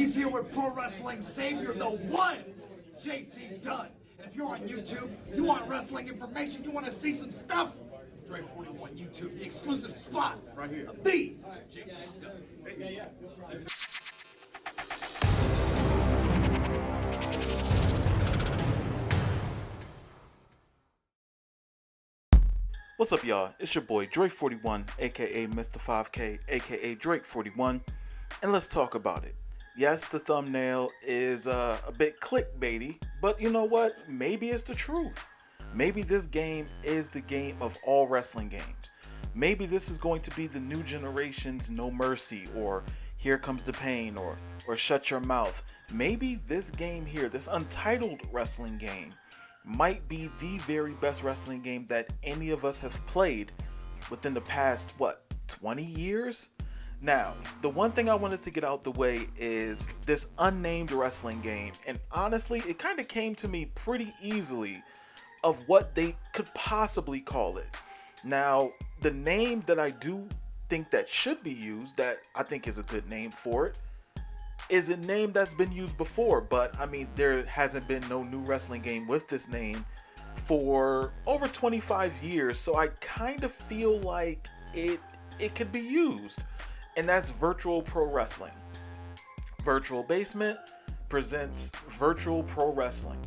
He's here with pro wrestling savior, the one, JT Dunn. And if you're on YouTube, you want wrestling information, you want to see some stuff, Dre 41 YouTube, the exclusive spot right here of the JT Dunn. What's up, y'all? It's your boy Drake 41, aka Mr. 5K, aka Drake 41, and let's talk about it. Yes, the thumbnail is a bit clickbaity, but you know what? Maybe it's the truth. Maybe this game is the game of all wrestling games. Maybe this is going to be the new generation's No Mercy, or Here Comes the Pain, or Shut Your Mouth. Maybe this game here, this untitled wrestling game, might be the very best wrestling game that any of us have played within the past, 20 years? Now, the one thing I wanted to get out the way is this unnamed wrestling game, and honestly, it kind of came to me pretty easily of what they could possibly call it. Now, the name that I do think that should be used, that I think is a good name for it, is a name that's been used before, but I mean, there hasn't been no new wrestling game with this name for over 25 years, so I kind of feel like it could be used, and that's Virtual Pro Wrestling. Virtual Basement presents Virtual Pro Wrestling.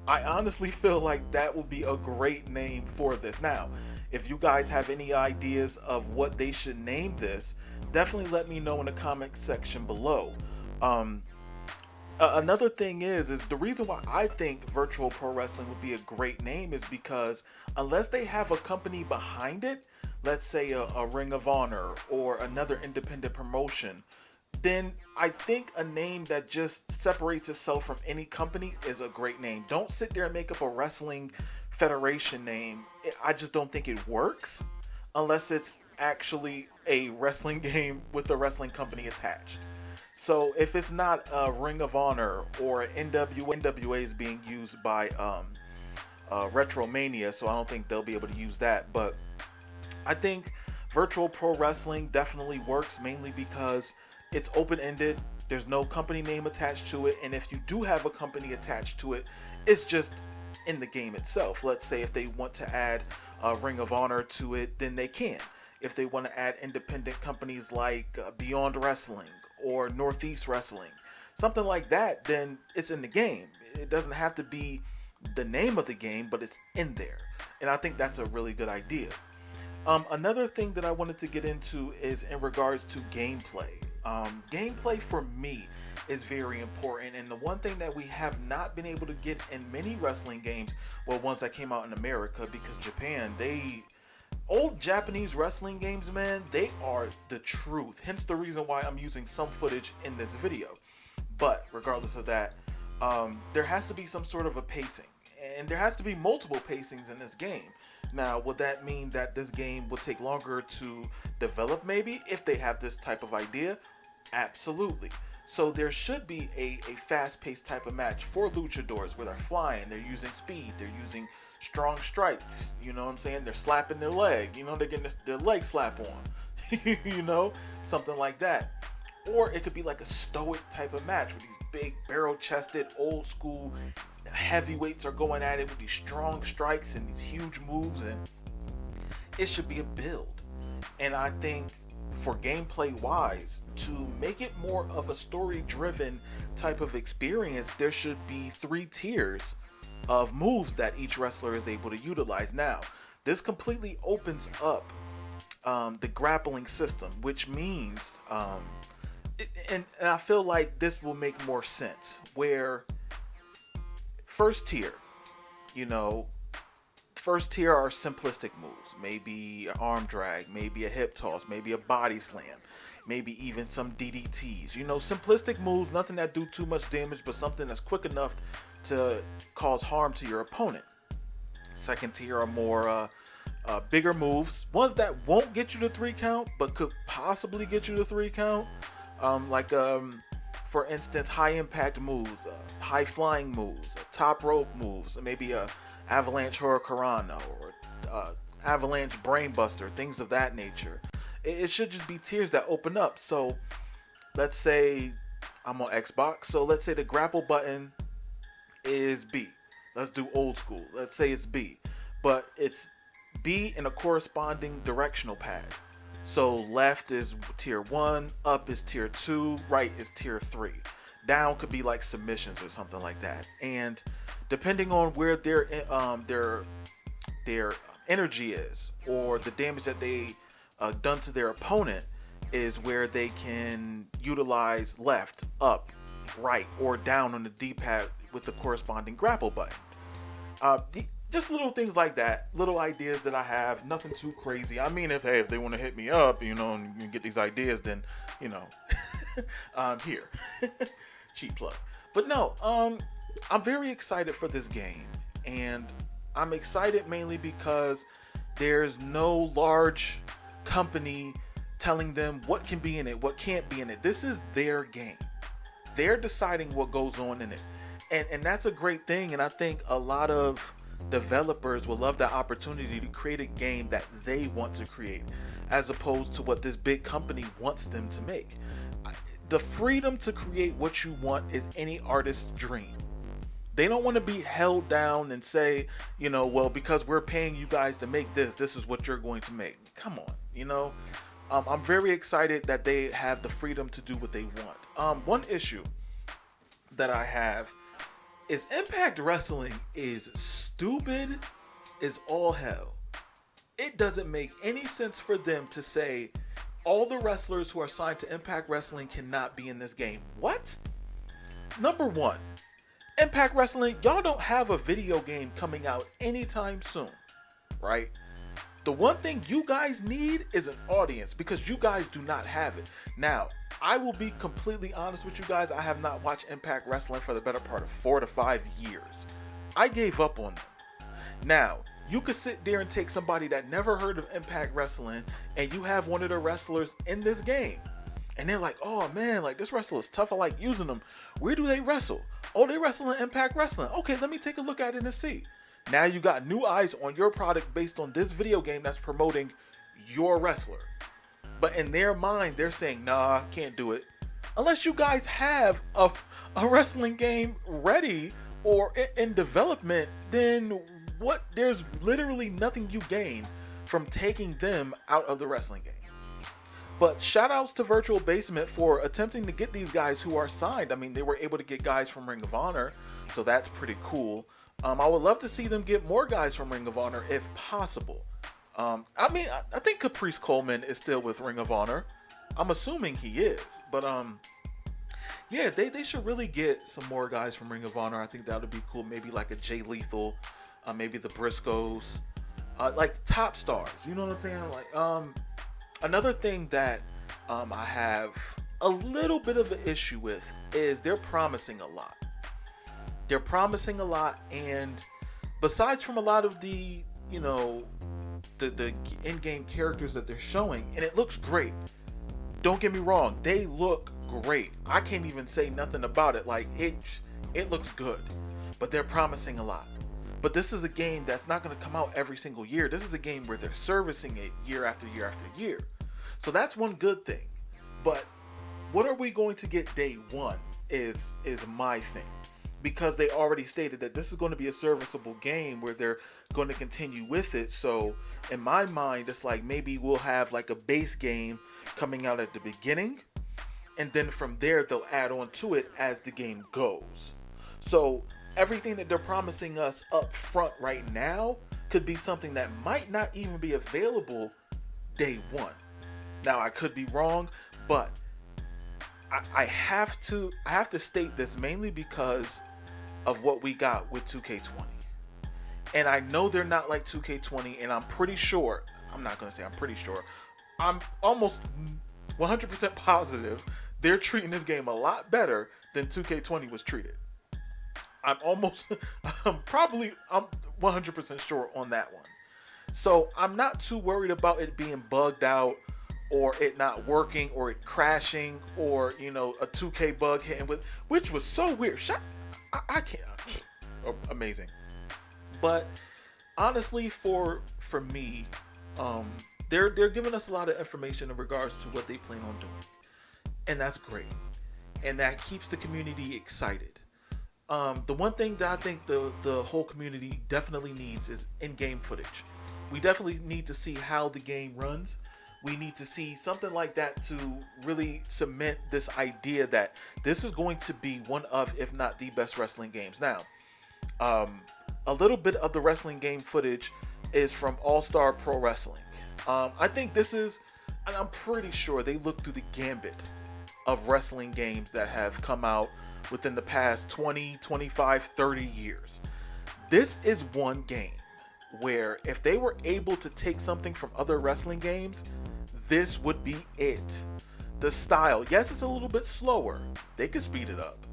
I honestly feel like that would be a great name for this. Now, if you guys have any ideas of what they should name this, definitely let me know in the comment section below. Another thing is the reason why I think Virtual Pro Wrestling would be a great name is because unless they have a company behind it, let's say a Ring of Honor or another independent promotion, then I think a name that just separates itself from any company is a great name. Don't sit there and make up a wrestling federation name. I just don't think it works unless it's actually a wrestling game with a wrestling company attached. So if it's not a Ring of Honor or NWA is being used by Retromania, so I don't think they'll be able to use that. But I think Virtual Pro Wrestling definitely works, mainly because it's open-ended. There's no company name attached to it, and if you do have a company attached to it, it's just in the game itself. Let's say if they want to add a Ring of Honor to it, then they can. If they want to add independent companies like Beyond Wrestling or Northeast Wrestling, something like that, then it's in the game. It doesn't have to be the name of the game, but it's in there, and I think that's a really good idea. Another thing that I wanted to get into is in regards to gameplay. Gameplay for me is very important, and the one thing that we have not been able to get in many wrestling games, well, ones that came out in America, because Japan, old Japanese wrestling games, man, they are the truth. Hence the reason why I'm using some footage in this video. But regardless of that, there has to be some sort of a pacing, and there has to be multiple pacings in this game. Now, would that mean that this game would take longer to develop, maybe, if they have this type of idea? Absolutely. So there should be a fast-paced type of match for luchadors where they're flying, they're using speed, they're using strong strikes, you know what I'm saying? They're slapping their leg, they're getting their leg slap on, something like that. Or it could be like a stoic type of match where these big barrel-chested, old-school heavyweights are going at it with these strong strikes and these huge moves, and it should be a build. And I think for gameplay wise, to make it more of a story driven type of experience, there should be 3 tiers of moves that each wrestler is able to utilize. Now, this completely opens up the grappling system, which means and I feel like this will make more sense, where first tier are simplistic moves, maybe an arm drag, maybe a hip toss, maybe a body slam, maybe even some DDTs. Simplistic moves, nothing that do too much damage, but something that's quick enough to cause harm to your opponent. Second tier are more bigger moves, ones that won't get you to 3 count, but could possibly get you to 3 count. For instance, high impact moves, high flying moves, top rope moves, maybe a avalanche hurricanrana or avalanche brainbuster, things of that nature. It should just be tiers that open up. So let's say I'm on Xbox. So let's say the grapple button is B. Let's do old school. Let's say it's B, but it's B in a corresponding directional pad. So left is tier 1, up is tier 2, right is tier 3. Down could be like submissions or something like that. And depending on where their energy is, or the damage that they done to their opponent, is where they can utilize left, up, right, or down on the D-pad with the corresponding grapple button. Just little things like that, little ideas that I have, nothing too crazy. I mean, if they want to hit me up, and get these ideas, then, I'm here. Cheap plug. But no, I'm very excited for this game, and I'm excited mainly because there's no large company telling them what can be in it, what can't be in it. This is their game. They're deciding what goes on in it. And that's a great thing, and I think a lot of developers will love the opportunity to create a game that they want to create, as opposed to what this big company wants them to make. The freedom to create what you want is any artist's dream. They don't want to be held down and say, well, because we're paying you guys to make this is what you're going to make. Come on, I'm very excited that they have the freedom to do what they want. One issue that I have is Impact Wrestling is stupid as all hell. It doesn't make any sense for them to say all the wrestlers who are signed to Impact Wrestling cannot be in this game. What? Number one, Impact Wrestling, y'all don't have a video game coming out anytime soon, right? The one thing you guys need is an audience, because you guys do not have it. Now, I will be completely honest with you guys. I have not watched Impact Wrestling for the better part of 4 to 5 years. I gave up on them. Now, you could sit there and take somebody that never heard of Impact Wrestling, and you have one of the wrestlers in this game, and they're like, oh man, like this wrestler is tough, I like using them. Where do they wrestle? Oh, they wrestle in Impact Wrestling. Okay, let me take a look at it and see. Now you got new eyes on your product based on this video game that's promoting your wrestler. But in their mind, they're saying, nah, can't do it. Unless you guys have a wrestling game ready or in development, then what? There's literally nothing you gain from taking them out of the wrestling game. But shout outs to Virtual Basement for attempting to get these guys who are signed. I mean, they were able to get guys from Ring of Honor, so that's pretty cool. I would love to see them get more guys from Ring of Honor if possible. I think Caprice Coleman is still with Ring of Honor. I'm assuming he is, but yeah, they should really get some more guys from Ring of Honor. I think that would be cool. Maybe like a Jay Lethal, maybe the Briscoes, like top stars. You know what I'm saying? Like, another thing that I have a little bit of an issue with is they're promising a lot. They're promising a lot, and besides from a lot of the in-game characters that they're showing, and it looks great. Don't get me wrong, they look great. I can't even say nothing about it. Like it looks good, but they're promising a lot. But this is a game that's not going to come out every single year. This is a game where they're servicing it year after year after year. So that's one good thing. But what are we going to get day one is my thing. Because they already stated that this is going to be a serviceable game where they're going to continue with it. So in my mind, it's like maybe we'll have like a base game coming out at the beginning, and then from there they'll add on to it as the game goes. So everything that they're promising us up front right now could be something that might not even be available day one. Now I could be wrong, but I have to state this mainly because of what we got with 2K20. And I know they're not like 2K20, and I'm pretty sure, I'm almost 100% positive they're treating this game a lot better than 2K20 was treated. I'm 100% sure on that one. So I'm not too worried about it being bugged out, or it not working, or it crashing, or a 2K bug hitting with, which was so weird. I can't. Amazing. But honestly, for me, they're giving us a lot of information in regards to what they plan on doing, and that's great. and that keeps the community excited. The one thing that I think the whole community definitely needs is in-game footage. We definitely need to see how the game runs. We need to see something like that to really cement this idea that this is going to be one of, if not the best wrestling games. Now, a little bit of the wrestling game footage is from All Star Pro Wrestling. I think this is, and I'm pretty sure they looked through the gambit of wrestling games that have come out within the past 20, 25, 30 years. This is one game where if they were able to take something from other wrestling games, this would be it. The style, yes, it's a little bit slower. They could speed it up.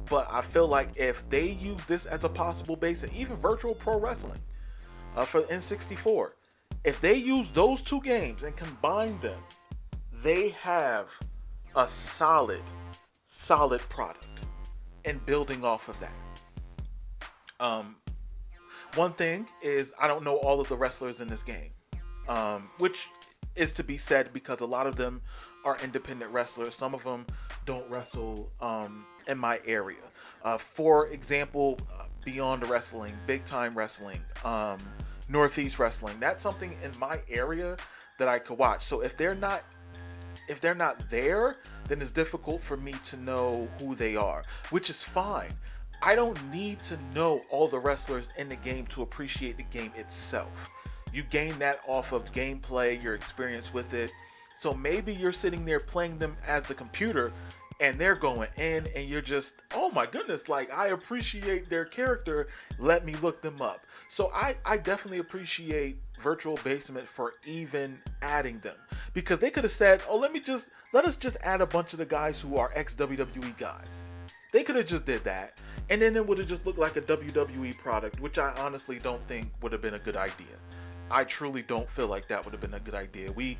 But I feel like if they use this as a possible base, and even Virtual Pro Wrestling for the N64, if they use those two games and combine them, they have a solid product. And building off of that. One thing is, I don't know all of the wrestlers in this game, which is to be said because a lot of them are independent wrestlers. Some of them don't wrestle in my area. For example, Beyond Wrestling, Big Time Wrestling, Northeast Wrestling. That's something in my area that I could watch. So if they're not there, then it's difficult for me to know who they are, which is fine. I don't need to know all the wrestlers in the game to appreciate the game itself. You gain that off of gameplay, your experience with it. So maybe you're sitting there playing them as the computer and they're going in and you're just, oh my goodness, like I appreciate their character. Let me look them up. So I definitely appreciate Virtual Basement for even adding them, because they could have said, oh, let us just add a bunch of the guys who are ex-WWE guys. They could have just did that, and then it would have just looked like a WWE product, which I honestly don't think would have been a good idea. I truly don't feel like that would have been a good idea. We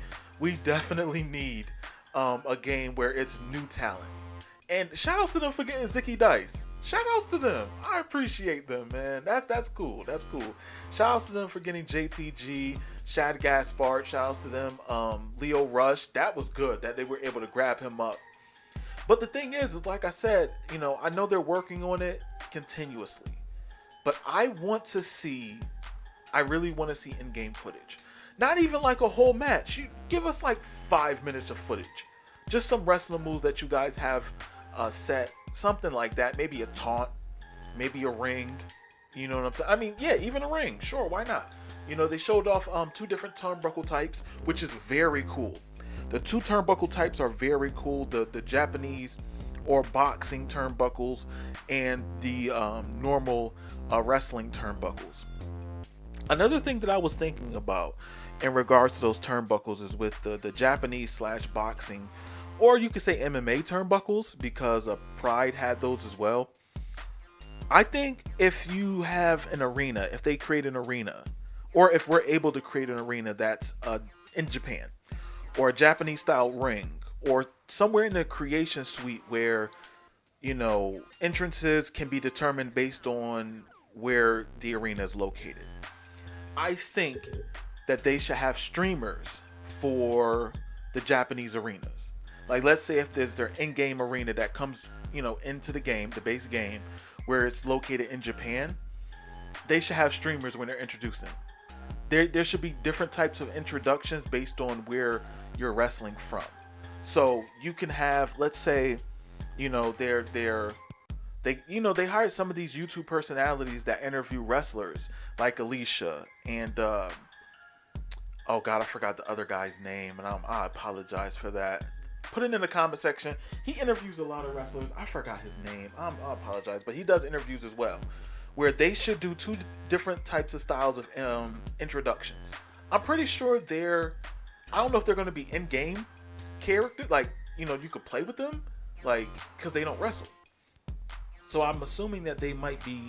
definitely need a game where it's new talent. And shout outs to them for getting Zicky Dice. Shout outs to them. I appreciate them, man. That's cool. That's cool. Shout outs to them for getting JTG, Shad Gaspard. Shout outs to them. Leo Rush. That was good that they were able to grab him up. But the thing is like I said, I know they're working on it continuously. But I really want to see in-game footage. Not even like a whole match. You give us like 5 minutes of footage. Just some wrestling moves that you guys have set. Something like that. Maybe a taunt. Maybe a ring. You know what I'm saying? I mean, yeah, even a ring. Sure, why not? They showed off 2 different turnbuckle types, which is very cool. The 2 turnbuckle types are very cool. The Japanese or boxing turnbuckles and the normal wrestling turnbuckles. Another thing that I was thinking about in regards to those turnbuckles is with the Japanese / boxing, or you could say MMA turnbuckles, because Pride had those as well. I think if you have an arena, if they create an arena, or if we're able to create an arena that's in Japan, or a Japanese style ring, or somewhere in the creation suite where, entrances can be determined based on where the arena is located. I think that they should have streamers for the Japanese arenas. Like, let's say if there's their in-game arena that comes, into the game, the base game, where it's located in Japan, they should have streamers when they're introducing. There should be different types of introductions based on where you're wrestling from. So you can have, let's say, they hired some of these YouTube personalities that interview wrestlers like Alicia and oh god, I forgot the other guy's name, and I apologize for that. Put it in the comment section. He interviews a lot of wrestlers. I forgot his name. I apologize, but he does interviews as well, where they should do 2 different types of styles of introductions. I'm pretty sure I don't know if they're going to be in-game characters, like, you could play with them, like, because they don't wrestle. So I'm assuming that they might be,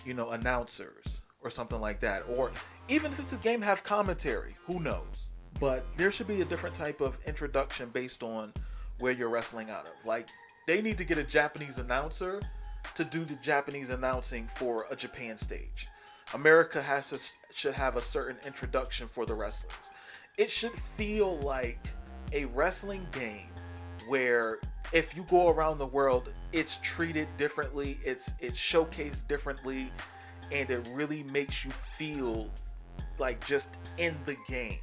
announcers or something like that. Or even if this game have commentary, who knows? But there should be a different type of introduction based on where you're wrestling out of. Like, they need to get a Japanese announcer to do the Japanese announcing for a Japan stage. America should have a certain introduction for the wrestlers. It should feel like a wrestling game where if you go around the world, it's treated differently, it's showcased differently, and it really makes you feel like just in the game.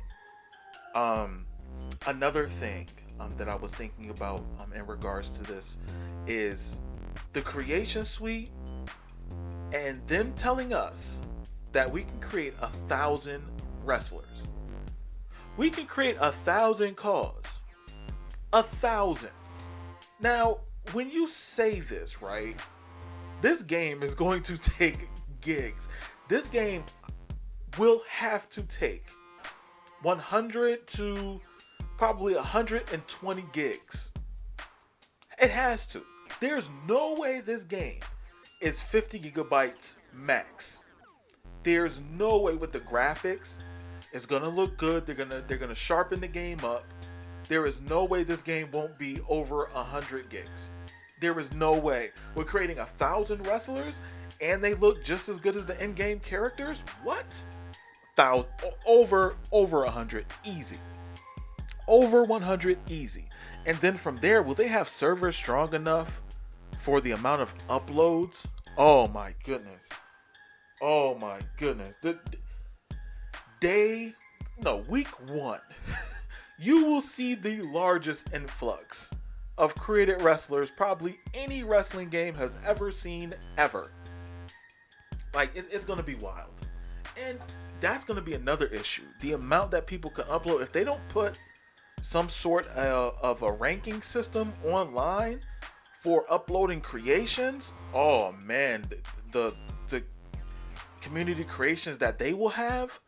Another thing that I was thinking about in regards to this is the creation suite and them telling us that we can create 1,000 wrestlers. We can create 1,000 calls. 1,000. Now, when you say this, right, this game is going to take gigs. This game will have to take 100 to probably 120 gigs. It has to. There's no way this game is 50 gigabytes max. There's no way. With the graphics, it's gonna look good. They're gonna sharpen the game up. There is no way this game won't be over 100 gigs. There is no way. We're creating 1,000 wrestlers and they look just as good as the in-game characters? What? Over 100 easy. Over 100 easy. And then from there, will they have servers strong enough for the amount of uploads? Oh my goodness. Oh my goodness. Week 1, you will see the largest influx of created wrestlers probably any wrestling game has ever seen ever. Like, it's going to be wild. And that's going to be another issue. The amount that people can upload, if they don't put some sort of a ranking system online for uploading creations, oh man, the community creations that they will have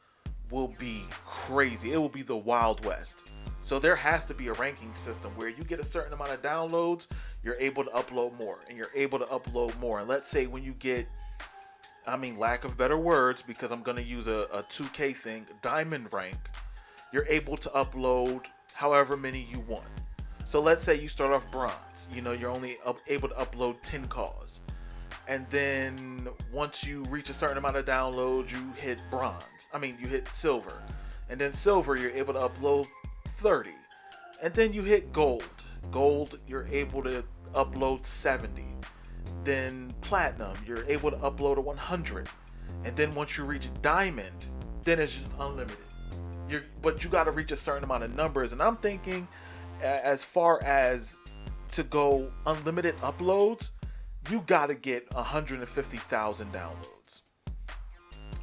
will be crazy. It will be the Wild West. So there has to be a ranking system where you get a certain amount of downloads, you're able to upload more, and you're able to upload more. And let's say when you get, lack of better words, because I'm going to use a 2K thing, diamond rank, you're able to upload however many you want. So let's say you start off bronze, you're only able to upload 10 calls. And then once you reach a certain amount of downloads, you hit you hit silver. And then silver, you're able to upload 30. And then you hit gold. Gold, you're able to upload 70. Then platinum, you're able to upload 100. And then once you reach diamond, then it's just unlimited. But you got to reach a certain amount of numbers. And I'm thinking, as far as to go unlimited uploads, you got to get 150,000 downloads.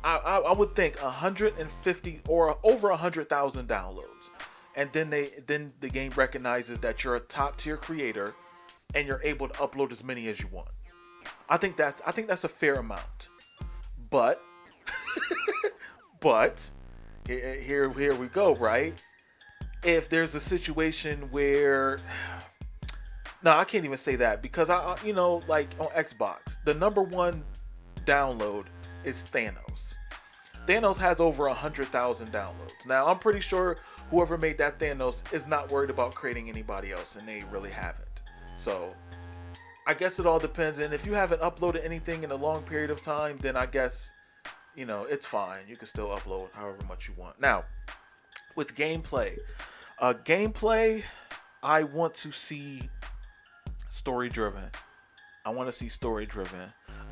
I would think 150 or over 100,000 downloads. And then the game recognizes that you're a top tier creator and you're able to upload as many as you want. I think that's a fair amount. But here we go, right? If there's a situation where, no, I can't even say that, because like on Xbox, the number one download is Thanos. Thanos has over 100,000 downloads. Now, I'm pretty sure whoever made that Thanos is not worried about creating anybody else, and they really haven't. So I guess it all depends. And if you haven't uploaded anything in a long period of time, then I guess, it's fine. You can still upload however much you want. Now, with gameplay, I want to see story driven.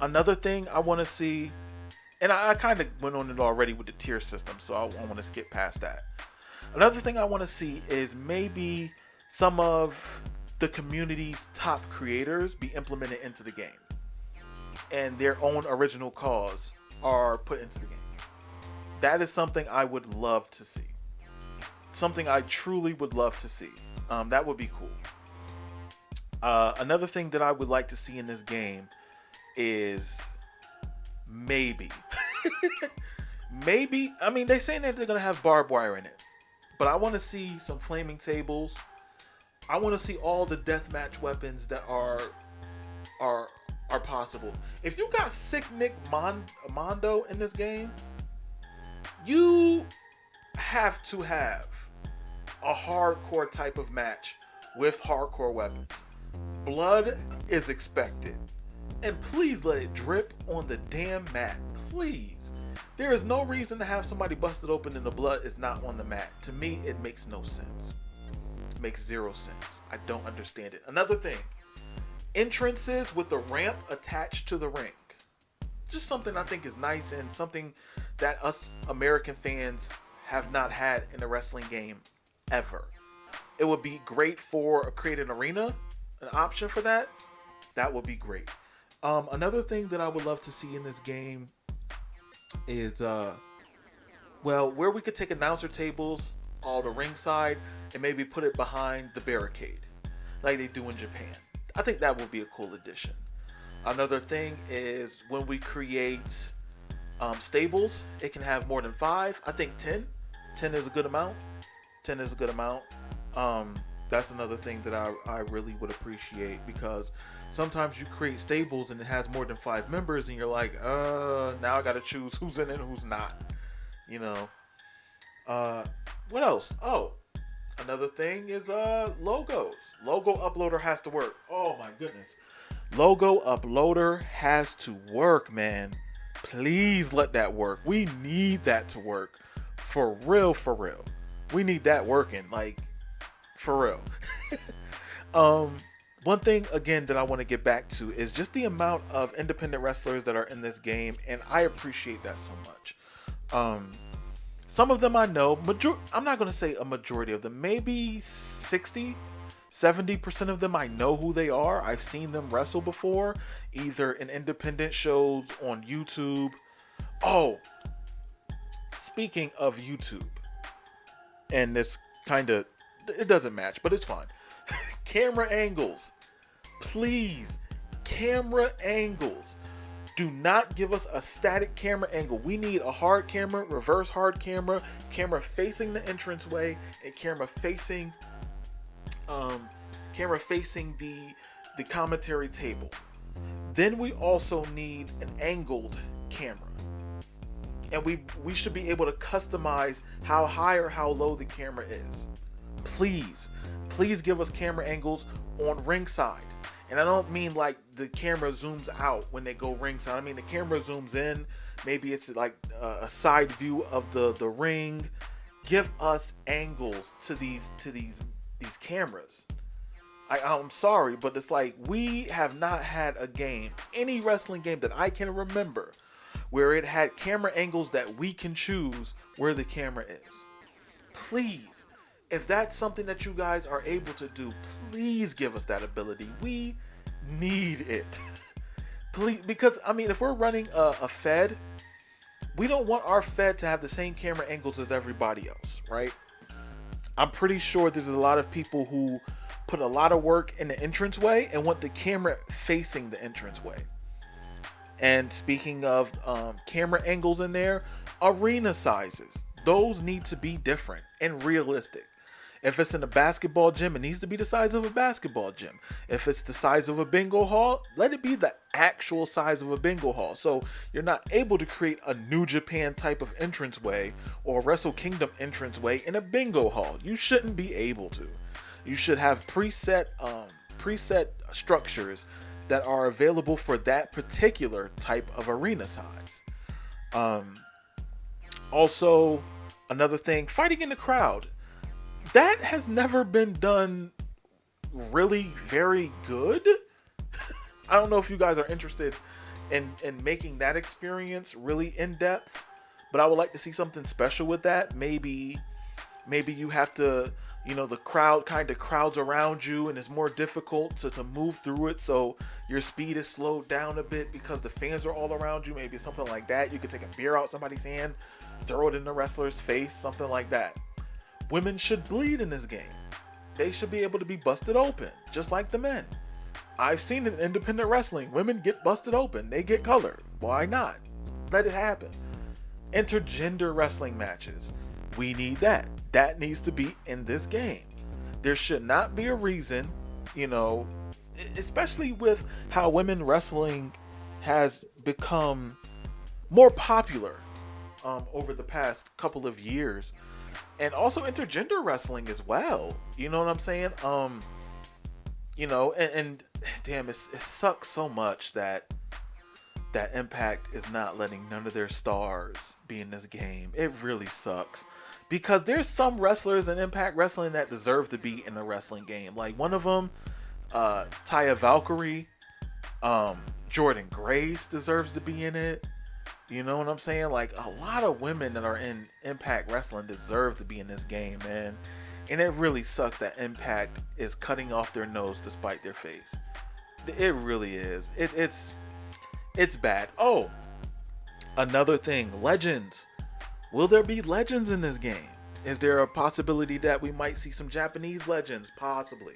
Another thing I want to see, and I kind of went on it already with the tier system, so I want to skip past that. Another thing I want to see is maybe some of the community's top creators be implemented into the game, and their own original cause are put into the game. That is something I would love to see. Something I truly would love to see. That would be cool. Another thing that I would like to see in this game is maybe, they're saying that they're going to have barbed wire in it, but I want to see some flaming tables. I want to see all the deathmatch weapons that are possible. If you got Sick Nick Mondo in this game, you have to have a hardcore type of match with hardcore weapons. Blood is expected. And please let it drip on the damn mat. Please. There is no reason to have somebody busted open and the blood is not on the mat. To me, it makes no sense. makes zero sense. I don't understand it. Another thing, entrances with the ramp attached to the ring. Just something I think is nice and something that us American fans have not had in a wrestling game ever. It would be great for a created arena, an option for that. That would be great. Another thing that I would love to see in this game is, where we could take announcer tables all the ringside and maybe put it behind the barricade, like they do in Japan. I think that would be a cool addition. Another thing is when we create stables, it can have more than 5. I think 10. 10 is a good amount. 10 is a good amount. That's another thing that I really would appreciate, because sometimes you create stables and it has more than 5 members and you're like, now I gotta choose who's in it and who's not. You know. What else? Oh, another thing is logos. Logo uploader has to work. Oh my goodness. Logo uploader has to work, man. Please let that work. We need that to work. For real, for real. We need that working, like, for real. One thing again that I want to get back to is just the amount of independent wrestlers that are in this game, and I appreciate that so much. Some of them I know, I'm not going to say a majority of them, maybe 60-70% of them I know who they are. I've seen them wrestle before, either in independent shows on YouTube. Oh, speaking of YouTube, and this it doesn't match, but it's fine. Camera angles. Please, camera angles. Do not give us a static camera angle. We need a hard camera, reverse hard camera, camera facing the entranceway, and camera facing the commentary table. Then we also need an angled camera. And we should be able to customize how high or how low the camera is. Please give us camera angles on ringside. And I don't mean like the camera zooms out when they go ringside. I mean the camera zooms in. Maybe it's like a side view of the ring. Give us angles to these cameras. I'm sorry, but it's like we have not had a game, any wrestling game that I can remember, where it had camera angles that we can choose where the camera is. Please, if that's something that you guys are able to do, please give us that ability. We need it. Please, because I mean, if we're running a Fed, we don't want our Fed to have the same camera angles as everybody else, right? I'm pretty sure there's a lot of people who put a lot of work in the entranceway and want the camera facing the entranceway. And speaking of camera angles in there, arena sizes, those need to be different and realistic. If it's in a basketball gym, it needs to be the size of a basketball gym. If it's the size of a bingo hall, let it be the actual size of a bingo hall. So you're not able to create a New Japan type of entranceway or a Wrestle Kingdom entranceway in a bingo hall. You shouldn't be able to. You should have preset structures that are available for that particular type of arena size. Also, another thing, fighting in the crowd. That has never been done really very good. I don't know if you guys are interested in making that experience really in depth, but I would like to see something special with that. Maybe you have to, the crowd kind of crowds around you and it's more difficult to move through it, so your speed is slowed down a bit because the fans are all around you. Maybe something like that. You could take a beer out somebody's hand, throw it in the wrestler's face, something like that. Women should bleed in this game. They should be able to be busted open, just like the men. I've seen it in independent wrestling. Women get busted open. They get colored. Why not? Let it happen. Intergender wrestling matches. We need that. That needs to be in this game. There should not be a reason, especially with how women wrestling has become more popular over the past couple of years. And also intergender wrestling as well. You know what I'm saying? And damn, it sucks so much that Impact is not letting none of their stars be in this game. It really sucks. because there's some wrestlers in Impact Wrestling that deserve to be in a wrestling game. Like one of them, Taya Valkyrie, Jordan Grace deserves to be in it. You know what I'm saying? Like a lot of women that are in Impact Wrestling deserve to be in this game, man. And it really sucks that Impact is cutting off their nose to spite their face. It really is. It's bad. Oh, another thing, legends. Will there be legends in this game? Is there a possibility that we might see some Japanese legends, possibly,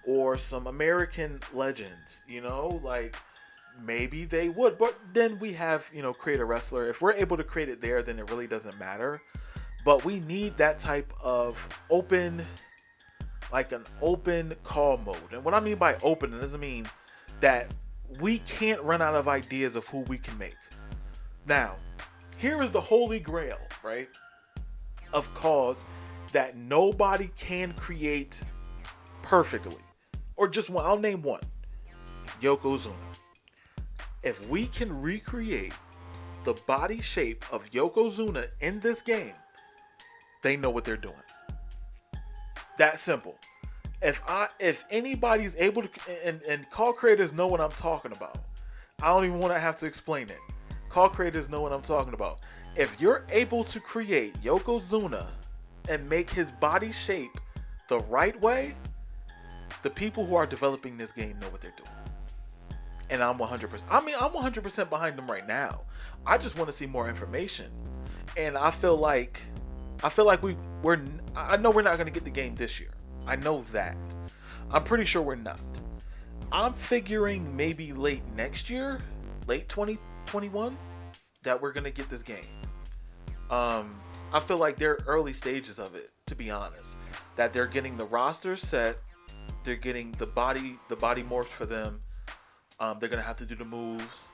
or some American legends? You know, like maybe they would, but then we have, you know, create a wrestler. If we're able to create it there, then it really doesn't matter. But we need that type of open, like an open call mode. And what I mean by open, it doesn't mean that we can't run out of ideas of who we can make. Now, here is the holy grail, right, of calls that nobody can create perfectly. Or just one. I'll name one. Yokozuna. If we can recreate the body shape of Yokozuna in this game, they know what they're doing. That simple. If anybody's able to, and call creators know what I'm talking about. I don't even want to have to explain it. Call creators know what I'm talking about. If you're able to create Yokozuna and make his body shape the right way, the people who are developing this game know what they're doing. And I'm 100%. I mean, I'm 100% behind them right now. I just want to see more information. And I feel like we're. I know we're not going to get the game this year. I know that. I'm pretty sure we're not. I'm figuring maybe late next year, late 2021, that we're going to get this game. I feel like they're early stages of it, to be honest. That they're getting the roster set, they're getting the body morphs for them. They're going to have to do the moves,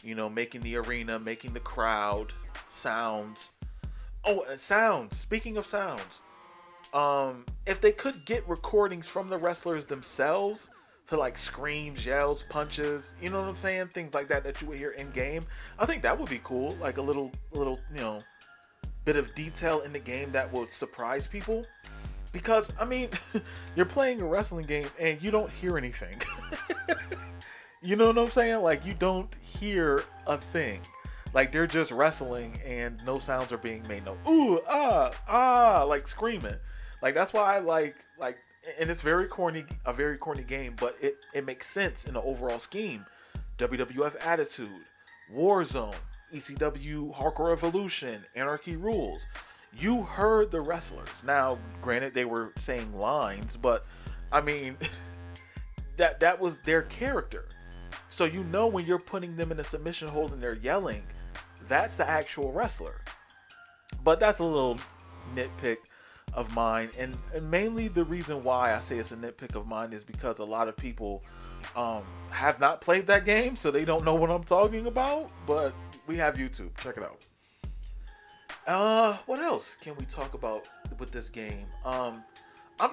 you know, making the arena, making the crowd, sounds. Oh, sounds. Speaking of sounds, if they could get recordings from the wrestlers themselves for like screams, yells, punches, you know what I'm saying? Things like that you would hear in game. I think that would be cool. Like a little, you know, bit of detail in the game that would surprise people. Because, I mean, you're playing a wrestling game and you don't hear anything. You know what I'm saying? Like, you don't hear a thing. Like, they're just wrestling and no sounds are being made. No, ooh, like screaming. Like, that's why I like, and it's a very corny game, but it makes sense in the overall scheme. WWF Attitude, Warzone, ECW Hardcore Revolution, Anarchy Rules. You heard the wrestlers. Now, granted, they were saying lines, but I mean, that was their character. So you know when you're putting them in a submission hold and they're yelling, that's the actual wrestler. But that's a little nitpick of mine, and mainly the reason why I say it's a nitpick of mine is because a lot of people have not played that game, so they don't know what I'm talking about. But we have YouTube. Check it out. What else can we talk about with this game? I'm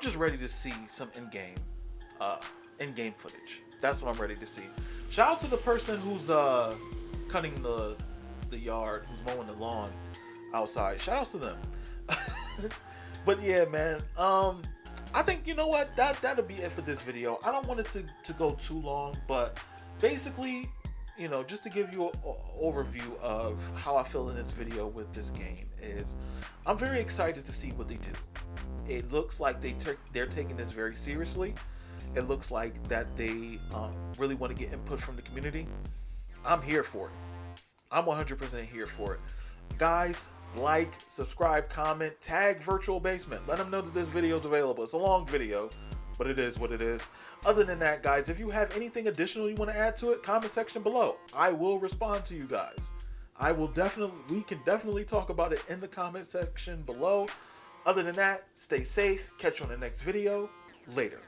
just ready to see some in-game footage. That's what I'm ready to see. Shout out to the person who's cutting the yard, who's mowing the lawn outside. Shout out to them. But yeah, man. I think, you know what, that'll be it for this video. I don't want it to go too long, but basically, you know, just to give you an overview of how I feel in this video with this game is, I'm very excited to see what they do. It looks like they're taking this very seriously. It looks like that they really want to get input from the community. I'm here for it. I'm 100% here for it. Guys, like, subscribe, comment, tag Virtual Basement. Let them know that this video is available. It's a long video, but it is what it is. Other than that, guys, if you have anything additional you want to add to it, comment section below. I will respond to you guys. We can definitely talk about it in the comment section below. Other than that, stay safe. Catch you on the next video. Later.